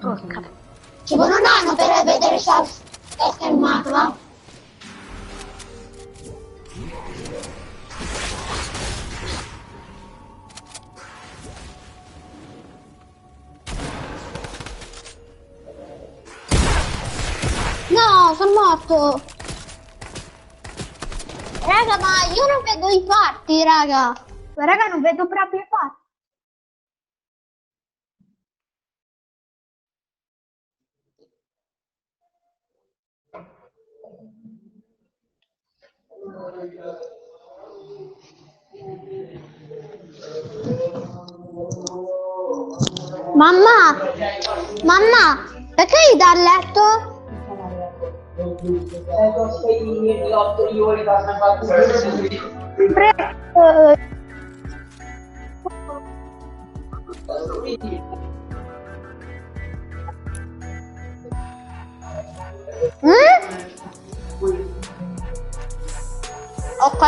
Porca. Ci vuole un anno per vedere Ciao è schermato, va? No, sono morto! Raga, ma io non vedo i fatti, raga! Ma raga, non vedo proprio i fatti! Mamma! Mamma! Perché hai da letto? Ok.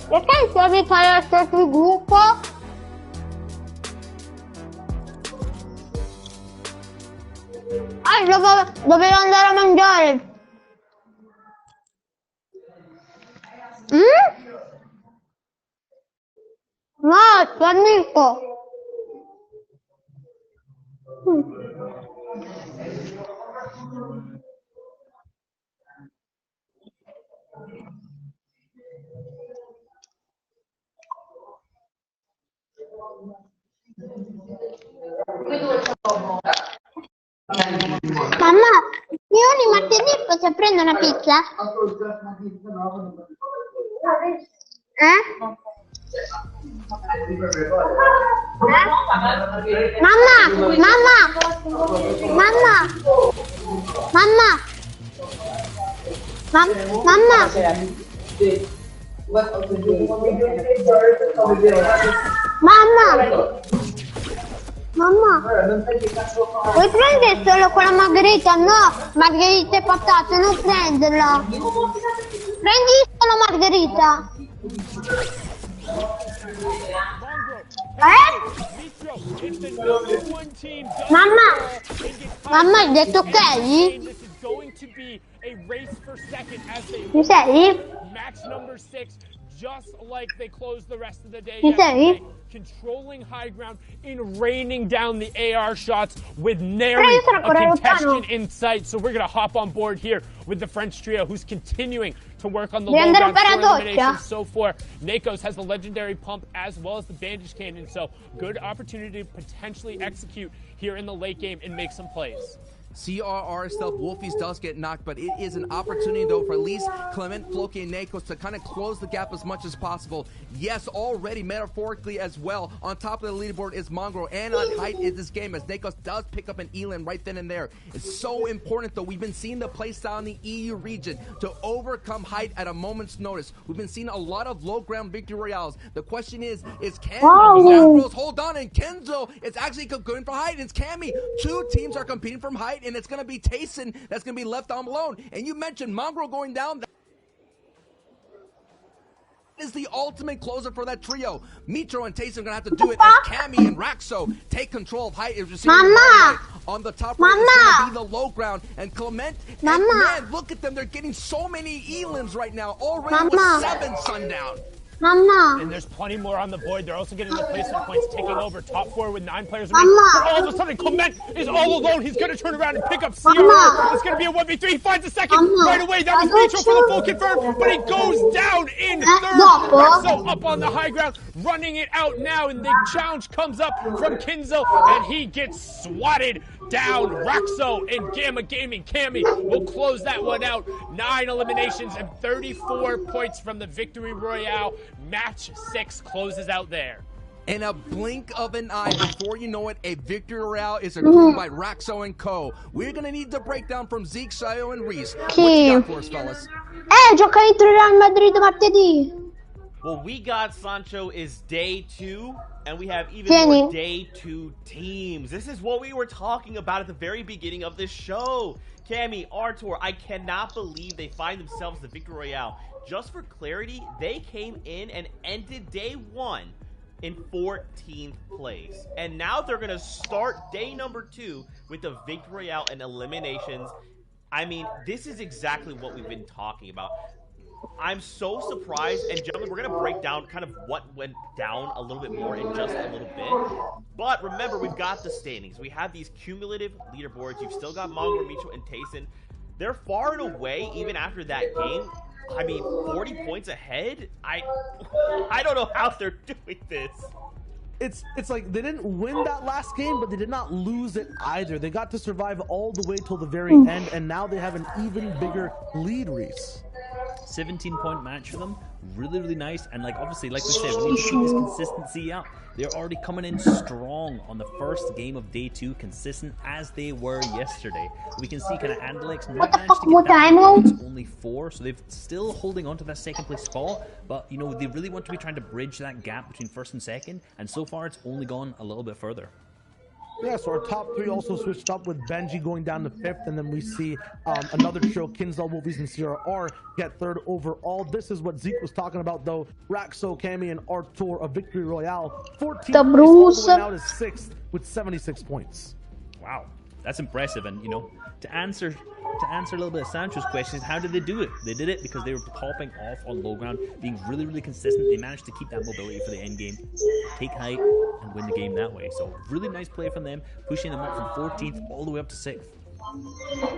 Perché devi fare lo stesso gruppo? Dovevo andare a mangiare. No, tuo amico. Mamma, io ogni martedì posso prendere una pizza? Mamma, vuoi prendere solo quella margherita? No, margherita e patate, non prenderla. Prendi solo margherita. Mamma, hai detto ok? Mi sei? Just like they closed the rest of the day yesterday, controlling high ground and raining down the AR shots with nary a contestant in sight. So we're going to hop on board here with the French trio who's continuing to work on the low ground elimination. So far, Nakos has the legendary pump as well as the bandage cannon. So good opportunity to potentially execute here in the late game and make some plays. CRR stealth Wolfies does get knocked, but it is an opportunity though for at least Clement, Floki, and Nakos to kind of close the gap as much as possible. Yes, already metaphorically as well. On top of the leaderboard is Mongrel, and on height is this game as Nakos does pick up an Elan right then and there. It's so important though. We've been seeing the playstyle in the EU region to overcome height at a moment's notice. We've been seeing a lot of low ground victory royales. The question is can Mongrels hold on? And Kenzo is actually going for height. And it's Cammy. Two teams are competing from height. And it's going to be Tayson that's going to be left on alone. And you mentioned Mongrel going down. That is the ultimate closer for that trio. Mitro and Tayson are going to have to do it as Cammy and Raxo take control of height. On the top right is going to be the low ground. And Clement, and man, look at them. They're getting so many elims right now. Already with 7 sundown. Mama. And there's plenty more on the board. They're also getting replacement points, taking over top 4 with 9 players remaining. But all of a sudden, Clement is all alone. He's going to turn around and pick up CRR. It's going to be a 1v3. He finds the second right away. That was Mitro for the full confirm, but he goes down in third. Rexo up on the high ground, running it out now, and the challenge comes up from Kinzo, and he gets swatted down. Raxo and Gamma Gaming Cammy will close that one out. 9 eliminations and 34 points from the Victory Royale. Match 6 closes out there. In a blink of an eye, before you know it, a victory royale is accrued by Raxo and Co. We're gonna need the breakdown from Zeke, Ciao, and Reese. What you got for us, fellas? Gioca contro il Real Madrid martedì. Well, we got Sancho is day 2, and we have even more day 2 teams. This is what we were talking about at the very beginning of this show. Cammy, Artur, I cannot believe they find themselves the Victory Royale. Just for clarity, they came in and ended day 1 in 14th place. And now they're going to start day number 2 with the Victory Royale and eliminations. I mean, this is exactly what we've been talking about. I'm so surprised, and gentlemen, we're going to break down kind of what went down a little bit more in just a little bit. But remember, we've got the standings. We have these cumulative leaderboards. You've still got Mongo, Micho, and Tayson. They're far and away, even after that game, I mean, 40 points ahead? I don't know how they're doing this. It's like they didn't win that last game, but they did not lose it either. They got to survive all the way till the very end, and now they have an even bigger lead, Reese. 17-point match for them. Really, really nice. And like obviously, like we said, we need to keep this consistency up. They're already coming in strong on the first game of day 2, consistent as they were yesterday. We can see kind of Andalex not managed to get that. It's only 4, so they're still holding on to that second place spot. But you know, they really want to be trying to bridge that gap between first and second. And so far, it's only gone a little bit further. Yeah, so our top 3 also switched up with Benji going down to 5th, and then we see another trio, Kinsdall, Wolfies, and Sierra R get 3rd overall. This is what Zeke was talking about, though. Raxo, Cammy, and Artur, a victory royale. 14th place all the way now to 6th with 76 points. Wow, that's impressive. And you know, to answer a little bit of Sancho's questions, how did they do it? They did it because they were popping off on low ground, being really, really consistent. They managed to keep that mobility for the end game, take height, and win the game that way. So really nice play from them, pushing them up from 14th all the way up to 6th.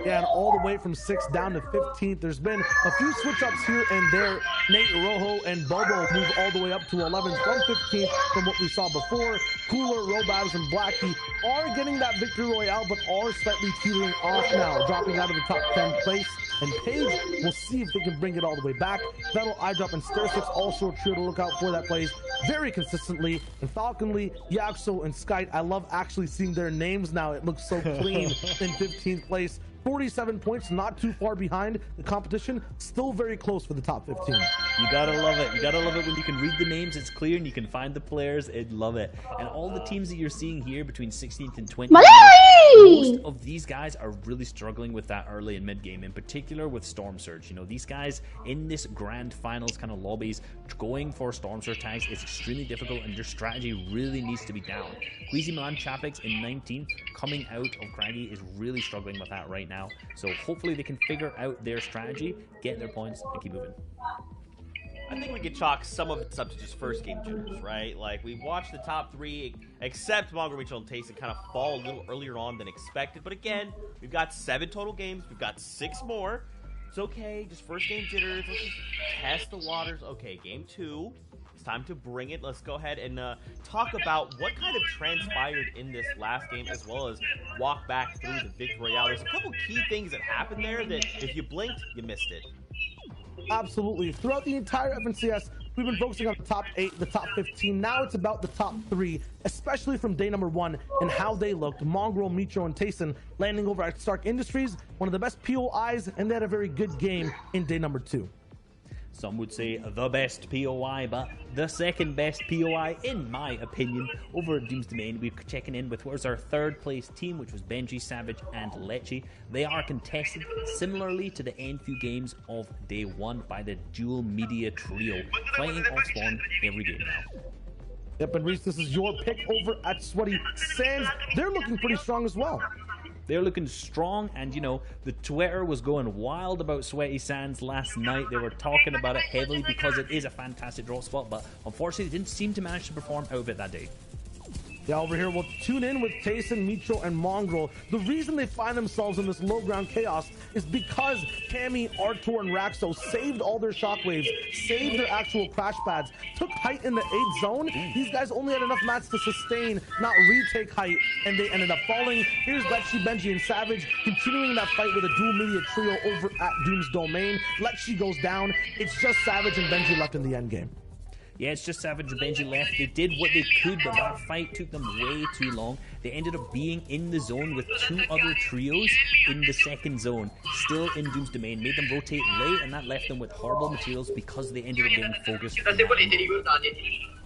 Yeah, and all the way from 6th down to 15th. There's been a few switch-ups here and there. Nate, Rojo, and Bobo move all the way up to 11th from 15th from what we saw before. Cooler, Robabs, and Blackie are getting that victory royale, but are slightly teetering off now, dropping out of the top 10 place. And Paige will see if they can bring it all the way back. Vettel, iDrop, and Stair6 also a trio to look out for that plays very consistently. And Falconly, Yaxo, and Skype, I love actually seeing their names now. It looks so clean in 15th place. 47 points, not too far behind the competition, still very close for the top 15. You gotta love it. You gotta love it when you can read the names, it's clear, and you can find the players. I love it. And all the teams that you're seeing here between 16th and 20th, most of these guys are really struggling with that early and mid game, in particular with Storm Surge. You know, these guys in this grand finals kind of lobbies, going for Storm Surge tags is extremely difficult, and their strategy really needs to be down. Queasy Milan Chapix in 19th, coming out of Craggy, is really struggling with that right now. So hopefully they can figure out their strategy, get their points, and keep moving. I think we could chalk some of it up to just first game jitters, right? Like, we watched the top 3, except Mongo, Mitchell, and Tayson, kind of fall a little earlier on than expected. But again, we've got 7 total games. We've got 6 more. It's okay, just first game jitters. Let's just test the waters. Okay, game 2. It's time to bring it. Let's go ahead and talk about what kind of transpired in this last game, as well as walk back through the victory royale. There's a couple key things that happened there that if you blinked, you missed it. Absolutely. Throughout the entire FNCS, we've been focusing on the top 8, the top 15. Now it's about the top 3, especially from day number 1 and how they looked. Mongrel, Micho, and Tayson landing over at Stark Industries, one of the best POIs, and they had a very good game in day number 2. Some would say the best POI, but the second best POI, in my opinion, over at Doom's Domain. We're checking in with what was our 3rd place team, which was Benji, Savage, and Lechi. They are contested similarly to the end few games of day 1 by the dual media trio, fighting off spawn every game now. Yep, and Reese, this is your pick over at Sweaty Sands. They're looking pretty strong as well. They're looking strong, and you know, the Twitter was going wild about Sweaty Sands last night. They were talking about it heavily because it is a fantastic drop spot, but unfortunately they didn't seem to manage to perform out of it that day. Yeah, over here we'll tune in with Tayson, Micho, and Mongrel. The reason they find themselves in this low ground chaos is because Cammy, Artur, and Raxo saved all their shockwaves, saved their actual crash pads, took height in the 8th zone. These guys only had enough mats to sustain, not retake height, and they ended up falling. Here's Lechi, Benji, and Savage continuing that fight with a dual media trio over at Doom's Domain. Lechi goes down. It's just Savage and Benji left in the end game. Yeah, it's just Savage and Benji left. They did what they could, but that fight took them way too long. They ended up being in the zone with 2 other trios in the second zone, still in Doom's domain, made them rotate late, and that left them with horrible materials because they ended up being focused.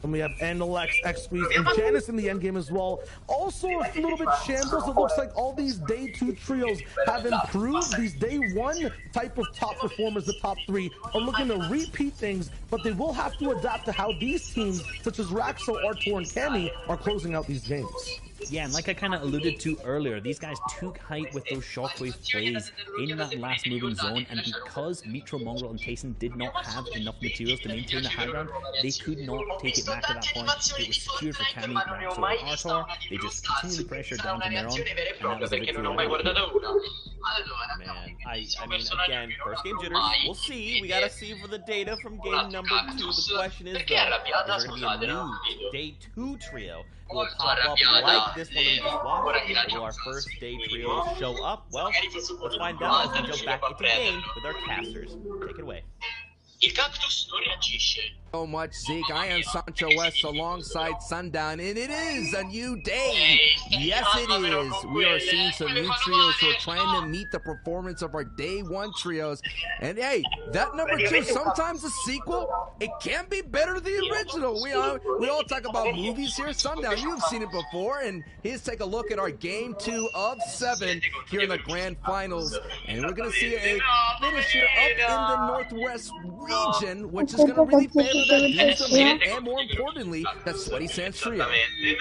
And we have Andalex, X-Squeeze, and Janice in the end game as well. Also a little bit shambles. It looks like all these day 2 trios have improved. These day 1 type of top performers, the top 3, are looking to repeat things, but they will have to adapt to how these teams, such as Raxo, Artur, and Cammy, are closing out these games. Yeah, and like I kind of alluded to earlier, these guys took height with those shockwave plays in that last moving zone, and because Mitro, Mongrel, and Tayson did not have enough materials to maintain the high ground, they could not take it back at that point. It was secured for Cammy, Raxo, and Artur. They just continued the pressure down to Meron, and that was a victory. Man, I mean, again, first game jitters. We'll see. We gotta see for the data from game number 2. The question is, though, is there gonna be a new day 2 trio that will pop up like this one that we just watched? Will our first day trios show up? Well, let's find out as we jump back into the game with our casters. Take it away. So much, Zeke. I am Sancho West alongside Sundown, and it is a new day. Yes, it is. We are seeing some new trios who are trying to meet the performance of our day 1 trios. And hey, that number 2, sometimes a sequel, it can be better than the original. We all talk about movies here. Sundown, you've seen it before, and here's take a look at our game 2 of 7 here in the grand finals. And we're going to see a finish here up in the Northwest region, which is going to really favor that Doom's Domain, and more importantly, that Sweaty Sands trio. Yeah,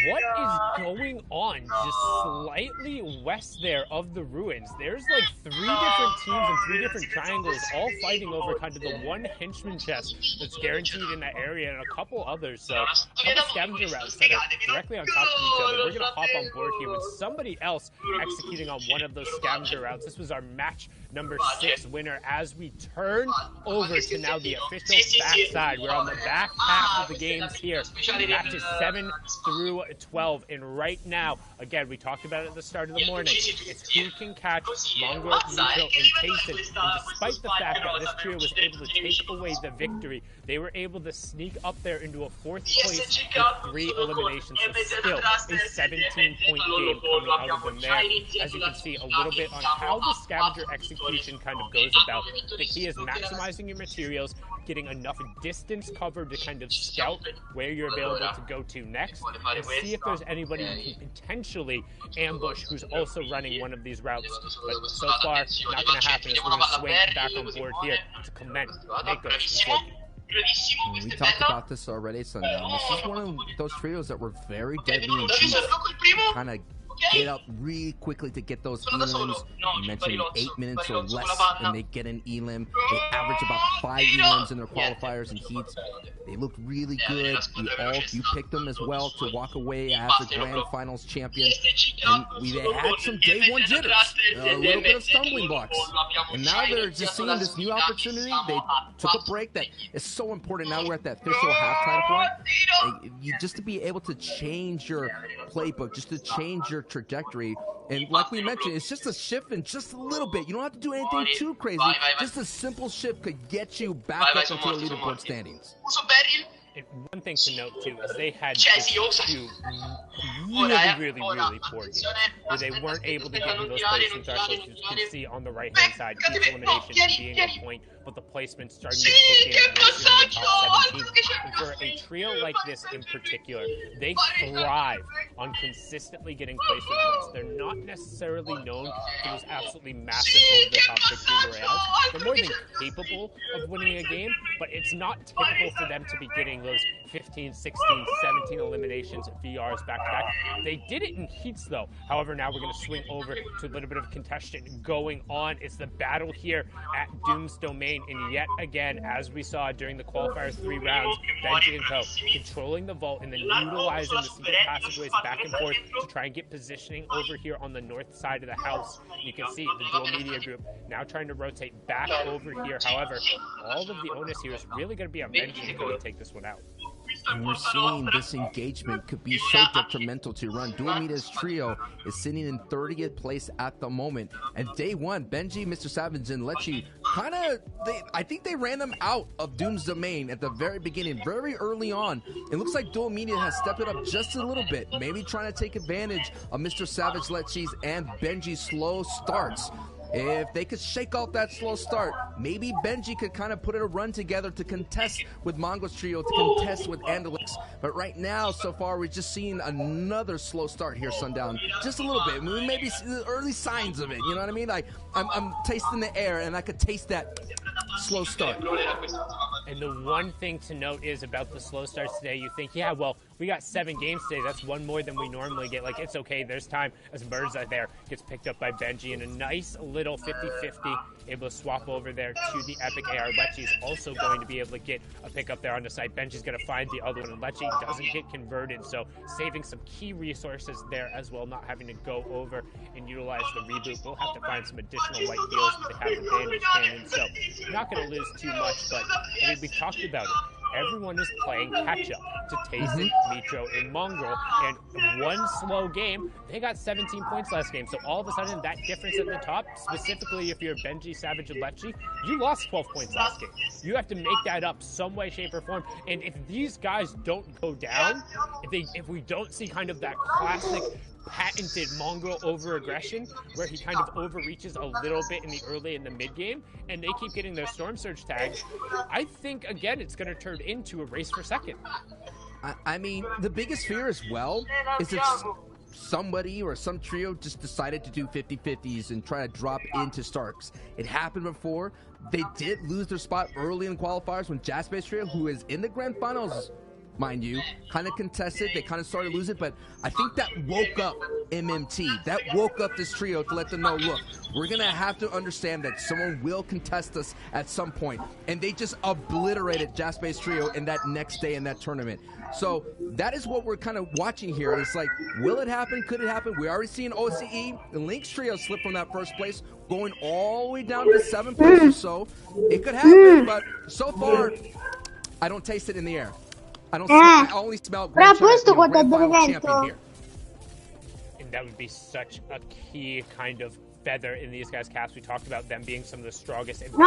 what is going on just slightly west there of the ruins? There's like 3 different teams and 3 different triangles all fighting over kind of the one henchman chest that's guaranteed in that area, and a couple others. So a couple scavenger routes that are directly on top of each other. We're going to hop on board here with somebody else executing on one of those scavenger routes. This was our match number 6 winner as we turn over to now the official backside. We're on the back half of the games here. Matches 7 through 12. And right now, again, we talked about it at the start of the morning. It's who can catch Mongrel, Mitro, and Tayson. And despite the fact that this trio was able to take away the victory, they were able to sneak up there into a 4th place with 3 eliminations. So still a 17-point game coming out of them there. As you can see a little bit on how the scavenger execution kind of goes about. The key is maximizing your materials, getting enough distance cover to kind of scout where you're available to go to next, and see if there's anybody who can potentially ambush who's also running one of these routes. But so far, not going to happen, as we're going to swing back on board here to Clement, Nikos, and We talked about this already, Sundown. This is one of those trios that were very deadly and deep. Kind of get up really quickly to get those elims. You mentioned 8 minutes or less and they get an elim. They average about 5 elims in their qualifiers and heats. They looked really good. You picked them as well to walk away as the grand finals champion. And we had some day 1 jitters, a little bit of stumbling blocks. And now they're just seeing this new opportunity. They took a break that is so important. Now we're at that official halftime point. Just to be able to change your playbook, just to change your trajectory. And like we mentioned, it's just a shift in just a little bit. You don't have to do anything too crazy. Just a simple shift could get you back up into the leaderboard standings. And one thing to note too is they had two really poor games where they weren't able to get into those placements. Actually, as you can see on the right hand side, each elimination being a point, but the placement starting to kick in once you're in the top 17. And for a trio like this in particular, they thrive on consistently getting placement points. They're not necessarily known for these absolutely massive over-the-top victory royales. They're more than capable of winning a game, but it's not typical for them to be getting those 15, 16, 17 eliminations VRs back-to-back. They did it in heats, though. However, now we're going to swing over to a little bit of contention going on. It's the battle here at Doom's Domain, and yet again, as we saw during the qualifiers 3 rounds, Benji and Co. controlling the vault and then utilizing the secret passageways back and forth to try and get positioning over here on the north side of the house. You can see the dual media group now trying to rotate back over here. However, all of the onus here is really going to be on Benji and Co. to take this one out. And we're seeing this engagement could be so detrimental to your run. Dual Media's trio is sitting in 30th place at the moment. And day 1, Benji, Mr. Savage, and Lechi I think they ran them out of Doom's domain at the very beginning, very early on. It looks like Dual Media has stepped it up just a little bit, maybe trying to take advantage of Mr. Savage Lechi's and Benji's slow starts. If they could shake off that slow start, maybe Benji could kind of put a run together to contest with Mongo's trio, to contest with Andalix. But right now, so far, we're just seeing another slow start here, Sundown. Just a little bit. We maybe see the early signs of it. You know what I mean? Like, I'm tasting the air, and I could taste that slow start. And the one thing to note is about the slow starts today, you think, yeah, well, we got 7 games today. That's one more than we normally get. Like, it's okay. There's time as Birds out there gets picked up by Benji in a nice little 50-50, able to swap over there to the Epic AR. Lechi's also going to be able to get a pick up there on the side. Benji's going to find the other one, and Lechi doesn't get converted, so saving some key resources there as well, not having to go over and utilize the reboot. We'll have to find some additional white heals, but they have the bandage cannon, so not going to lose too much, but I mean, we talked about it. Everyone is playing catch-up to Tayson, Mitro, and Mongrel, and one slow game, they got 17 points last game, so all of a sudden, that difference at the top, specifically if you're Benji, Savage, and Lechi, you lost 12 points last game. You have to make that up some way, shape, or form, and if these guys don't go down, if we don't see kind of that classic patented Mongrel over-aggression, where he kind of overreaches a little bit in the early and the mid-game, and they keep getting their Storm Surge tags, I think, again, it's going to turn into a race for second. I mean, the biggest fear as well is if somebody or some trio just decided to do 50-50s and try to drop into Starks. It happened before. They did lose their spot early in qualifiers when Jazzbase Trio, who is in the Grand Finals, mind you, kind of contested. They kind of started to lose it, but I think that woke up MMT. That woke up this trio to let them know, look, we're going to have to understand that someone will contest us at some point. And they just obliterated Jazzbase Trio in that next day in that tournament. So that is what we're kind of watching here. It's like, will it happen? Could it happen? We already seen OCE, the Lynx Trio slip from that first place, going all the way down to 7th place or so. It could happen, but so far, I don't taste it in the air. I don't. I only smell grand champion here. And that would be such a key kind of feather in these guys' caps. We talked about them being some of the strongest in the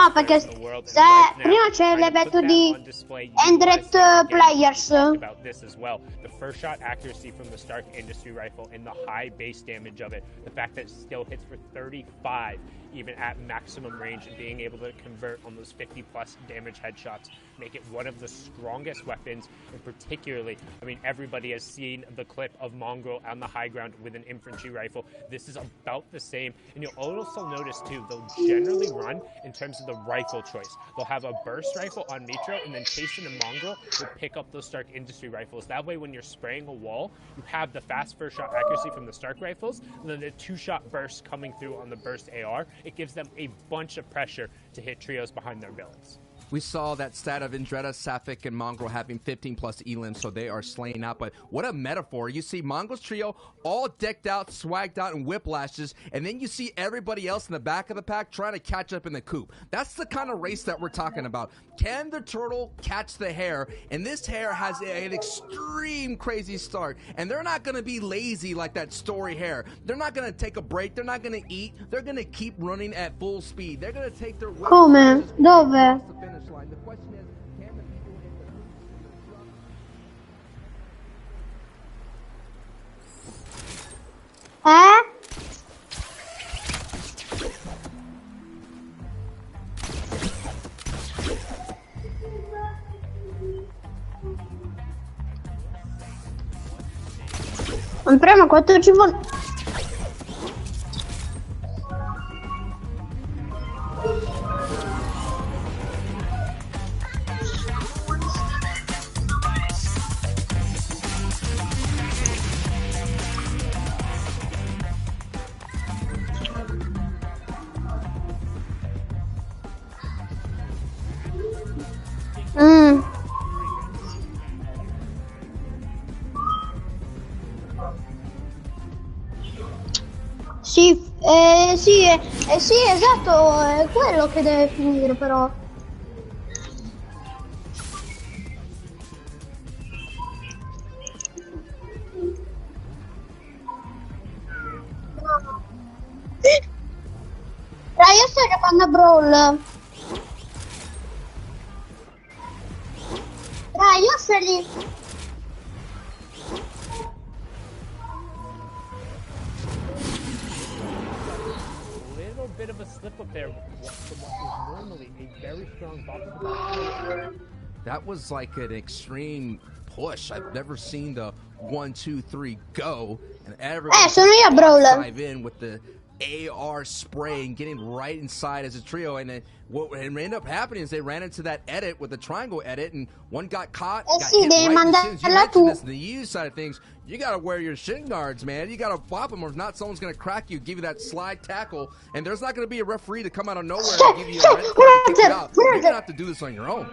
world. Prima c'è l'evento di 100 players. About this as well. The first shot accuracy from the Stark Industry Rifle and the high base damage of it. The fact that it still hits for 35 even at maximum range, and being able to convert on those 50+ damage headshots make it one of the strongest weapons. And particularly, I mean, everybody has seen the clip of Mongrel on the high ground with an infantry rifle. This is about the same, and you'll also notice too, they'll generally run in terms of the rifle choice. They'll have a burst rifle on Mitro, and then Tayson and Mongrel will pick up those Stark Industry Rifles. That way, when you're spraying a wall, you have the fast first shot accuracy from the Stark rifles, and then the 2-shot burst coming through on the burst AR. It gives them a bunch of pressure to hit trios behind their builds. We saw that stat of Indretta, Sapphic, and Mongrel having 15+ elims, so they are slaying out. But what a metaphor. You see Mongrel's trio all decked out, swagged out, and whiplashes, and then you see everybody else in the back of the pack trying to catch up in the coop. That's the kind of race that we're talking about. Can the turtle catch the hare? And this hare has an extreme crazy start, and they're not going to be lazy like that story hare. They're not going to take a break. They're not going to eat. They're going to keep running at full speed. They're going to take their way. Come? Dove? Line. The question is, can the people in the Non prema quanto ci vuole. Sì, esatto, è quello che deve finire però. Dai, io sto giocando a Brawl. Sferi. Little bit of a slip up there from what is normally a very strong box. That was like an extreme push. I've never seen the 1, 2, 3 go, and everybody sono io, Brawler. dive in with the AR spray and getting right inside as a trio. And then what ended up happening is they ran into that edit with the triangle edit, and one got caught. Got sì, hit devi right as soon as you mandarla mentioned tu. this, the U side of things, you gotta wear your shin guards, man. You gotta pop them, or if not, someone's gonna crack you, give you that slide tackle, and there's not gonna be a referee to come out of nowhere and give you a red card to kick you out. You're gonna have to do this on your own.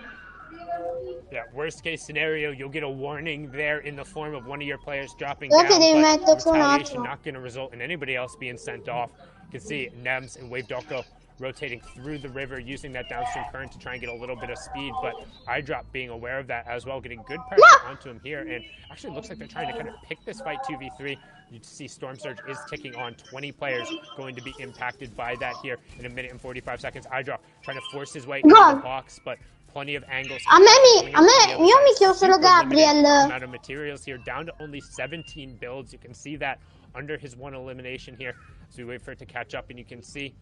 Yeah, worst case scenario, you'll get a warning there in the form of one of your players dropping Dove down, devi but metterci un retaliation attimo. not going to result in anybody else being sent off. You can see Nems and Wave Doko rotating through the river, using that downstream current to try and get a little bit of speed, but iDrop being aware of that as well, getting good pressure onto him here, and actually looks like they're trying to kind of pick this fight 2v3. You see Storm Surge is ticking on. 20 players going to be impacted by that here in 1 minute and 45 seconds. iDrop trying to force his way into the box, but plenty of angles. Io mi chiedo solo Gabriel. Amount of materials here, down to only 17 builds. You can see that under his one elimination here. So we wait for it to catch up, and you can see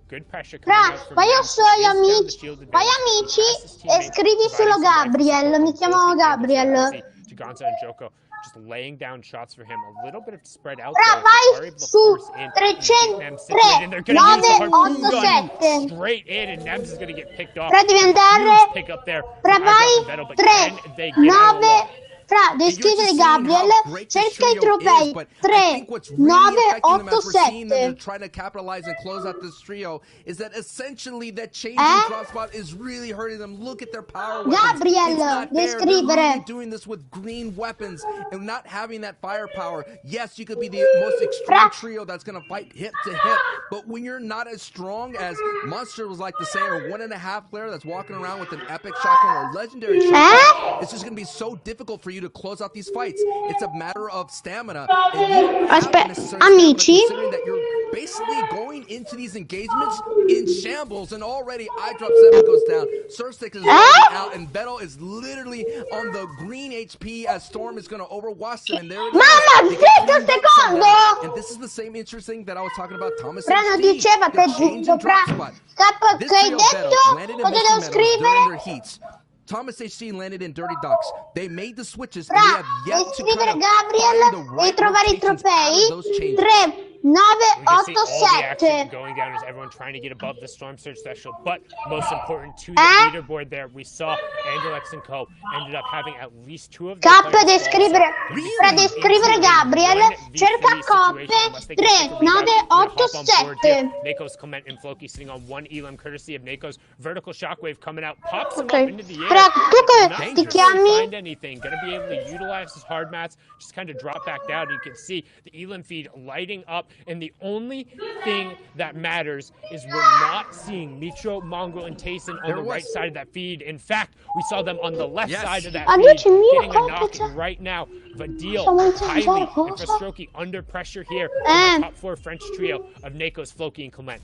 good pressure coming out from Vai Nems. ai suoi Is down the amici, shield vai advantage. amici Passes his e teammates, scrivi solo providing some life Gabriel. support. Mi chiamo Gabriel. To Gonza and Joko, just laying down shots for him. A little bit of spread out Fra, there. vai Are able to su force in and get them situated, and they're gonna use the 3, 9, harpoon 8, gun 7. straight in, and Nems is going to get picked off. Fra, devi andare. Huge pick up there. Fra, from iDrop and vai Vettel, but 3, can they get out of 9. luck? Fra, devi scrivere Gabriel. Cerca i trofei. 3, 9, 8, 7. They're trying to capitalize and close out this trio. Is that essentially that changing drop spot is really hurting them? Look at their power weapons. Gabriel, It's not devi fair. They're really scrivere. doing this with green weapons and not having that firepower. Yes, you could be the most extreme trio that's going to fight hip to hip, but when you're not as strong as Monster was like to say, a 1.5 player that's walking around with an epic shotgun or legendary shotgun, it's just going to be so difficult for you to close out these fights. It's a matter of stamina. And you don't have Aspetta, necessarily stamina, amici. considering that you're basically going into these engagements in shambles, and already iDrop 7 goes down. Surstick is already out, and Vettel is literally on the green HP as Storm is going to overwatch them. And there it is. Mamma, They get zitta un 3 bucks on secondo! that. And this is the same interesting that I was talking about Thomas Fra, non HD, diceva the te change zitto, in drop Fra. spot. Capo, This che hai trio detto? Vettel landed in Cosa mission devo medals during their scrivere? heats. Thomas HD landed in Dirty Ducks. They made the switches, and Fra, they have yet devi to scrivere kind of find the Gabriel. right Devi trovare i rotations out of those trofei. changes. 3, 9, We can see 8, all the action 7. going down as everyone trying to get above the Storm Surge special, but most important to the leaderboard there, we saw Angelex and Co. ended up having at least 2 of the Capo, devi players fall, scrivere. so Fra, devi scrivere Gabriel. Cerca coppe. 3, 9, 8, 7. Nako's Clement and Floki sitting on 1 Elam, courtesy of Nako's vertical shockwave coming out, pops him Ok. up into the air. Fra, tu Not che ti really chiami? find anything. Gonna be able to utilize his hard mats, just kind of drop back down. You can see the Elam feed lighting up, and the only thing that matters is we're not seeing Mitro, Mongo, and Tayson on the right side of that feed. In fact, we saw them on the left side of that feed, Amici miei, getting a knock cosa? right now. Vadil, Stiamo iniziando Kylie, and cosa? Frostroki under pressure here on the top 4 French trio of Nako's, Floki, and Clement.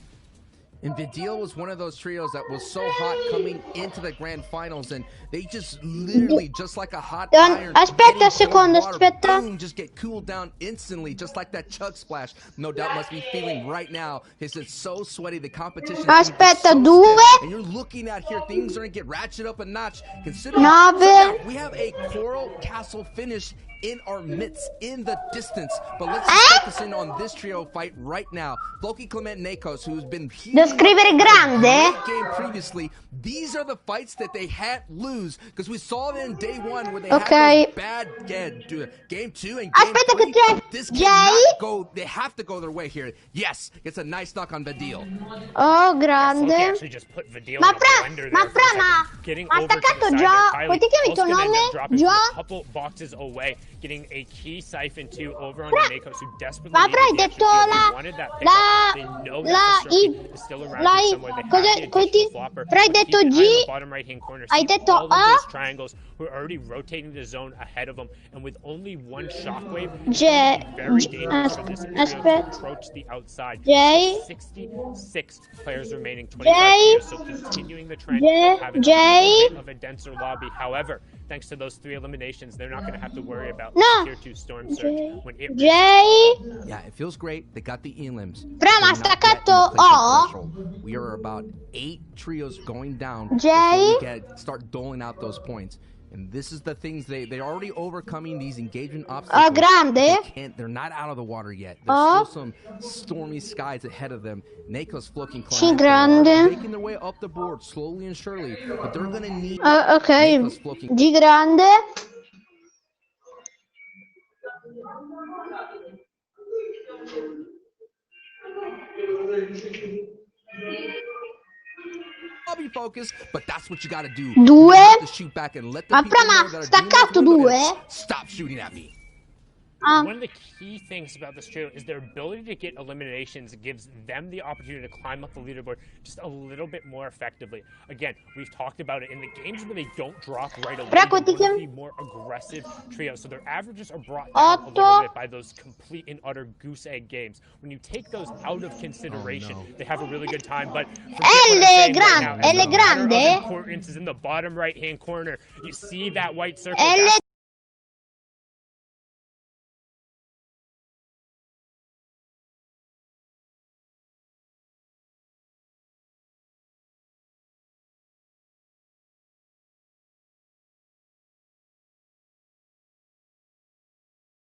And Vidil was one of those trios that was so hot coming into the grand finals, and they just literally, just like a hot iron, Aspetta getting un secondo, cold water, aspetta. boom, just get cooled down instantly, just like that chug splash. No doubt must be feeling right now because it's so sweaty. The competition. Aspetta, so 2. stiff, and you're looking at here, things are gonna get ratcheted up a notch. Considering 9. so we have a Coral Castle finish in our midst, in the distance. But let's just focus in on this trio fight right now. Floki, Clement, Nakos, who's been Devo scrivere grande? great game previously. These are the fights that they had lose because we saw it in day 1 where they had those bad game 2 and game Aspetta 3. che c'è This Jay. cannot go. They have to go their way here. Yes, it's a nice knock on Vadil. Oh, Floki grande. actually just put Vadil Ma in a Fra, blender ma there for Fra, a second, ma getting ha over to the attaccato side già. there. Come ti chiami il tuo also gonna end up nome? dropping Già? from a couple boxes away, getting a key siphon too over on Fra, Nakos, who desperately ma Fra hai needed the detto extra kill. la They wanted that pickup. They know that Frostroki is still around here somewhere. They have the additional flopper. Fra hai Keep detto an eye on G? the bottom right-hand corner. Hai See detto all of A? those triangles who are already rotating the zone ahead of them, and with only 1 shockwave, it's J. very dangerous for this trio to Aspetta. approach the outside. J. 66 players remaining, J. 25 players, so continuing the trend of having J. Jay. of a denser lobby. However, thanks to those 3 eliminations, they're not going to have to worry about No. tier 2 storm surge when it Jay. Yeah, it feels great. They got the elims. Fra, ma They're not yet in the staccato placement O. threshold. We are about 8 trios going down Jay. before we start doling out those points. And this is the things they're already overcoming these engagement obstacles. Grande. They're not out of the water yet. There's still some stormy skies ahead of them. Nako's floating Sì, grande. making their way up the board slowly and surely, but they're gonna need Ok. Nako's floating. G grande. Be focused, but that's what you gotta do. Due. You have to shoot back and let the Ma people fra, ma know that are doing staccato those windows, 2? stop shooting at me. One of the key things about this trio is their ability to get eliminations gives them the opportunity to climb up the leaderboard just a little bit more effectively. Again, we've talked about it in the games where they don't drop right away. They want to be more aggressive trios, so their averages are brought down a little bit by those complete and utter goose egg games. When you take those out of consideration, they have a really good time. But L grande. importance is in the bottom right-hand corner. You see that white circle. L